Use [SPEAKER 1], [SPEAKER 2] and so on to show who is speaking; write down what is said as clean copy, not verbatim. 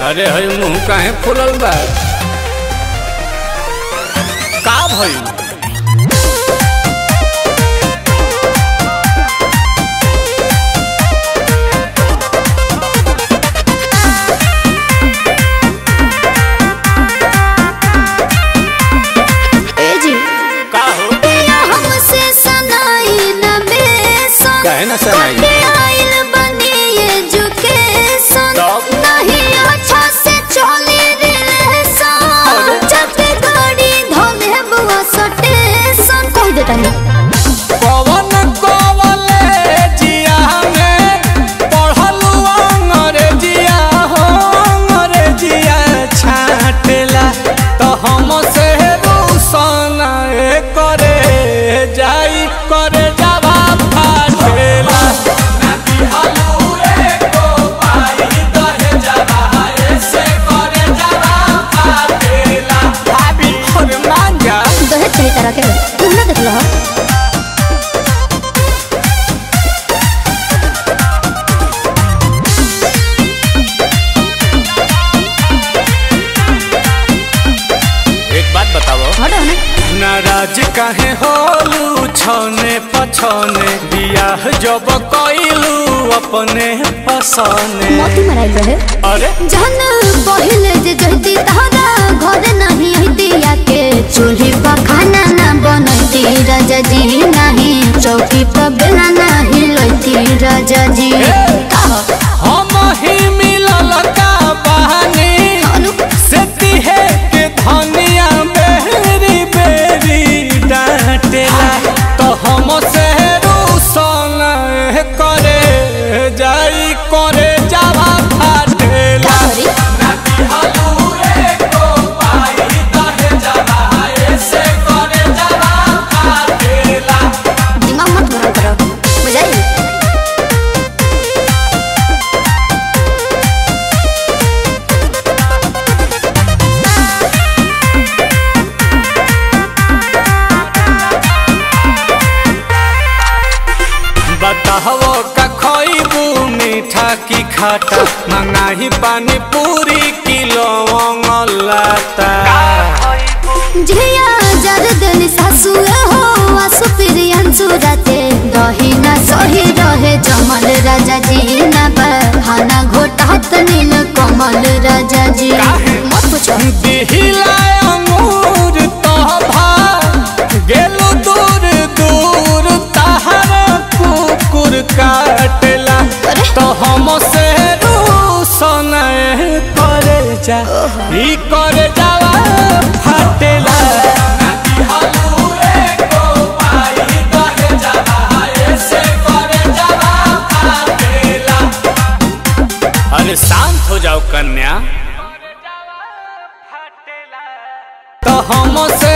[SPEAKER 1] अरे हई मुंह काहे फुलल बा? का भइल? का हो?
[SPEAKER 2] हमसे सनाई न बेसन
[SPEAKER 1] काहे ना सनाई? पवन कॉलेजिया में पढ़लू अंग्रेजिया हो, अंग्रेजिया छाटेला तो हमसे रूसन करे जाई करे जावा फाटेला। भाभी और मांगा
[SPEAKER 2] दहेज सही तरह के तुम ना देख लो।
[SPEAKER 1] एक बात बताओ, नाराज काहे होलू छने पछने बियाह जब कइलू अपने पसने?
[SPEAKER 2] मोती मराइल रहे।
[SPEAKER 1] अरे
[SPEAKER 2] जहन पहिले जे जहती तहरा घर नहीं हती आके चूल्ही पर खाना ना बनती राजा जी, नहीं चौकी पर बेला नहीं लती राजा जी।
[SPEAKER 1] हम ही मिलल का बहानी से तिहे के धनिया बेरी बेरी डांटेला तो हम से रूसन करे जाई करे जावा फाटेला।
[SPEAKER 2] दिमाग मत गरम करो, बुझाई?
[SPEAKER 1] बताहो का खोइबू मीठा की खाटा, मंगाही पानी पूरी किलो लाता।
[SPEAKER 2] झिया जरदन सासु हो आसु प्रियंसु राते दही ना सही रहे जमल राजा जी ना बहाना घोटात नील कमल राजा जी। मत पूछो
[SPEAKER 1] दिहिला अंगूर तो भा गेलु दूर दूर तहर कुकुर काटेला तो हम से रूसन करे जा ई करे जावा फाटेला। अरे शांत हो जाओ कन्या तो हम से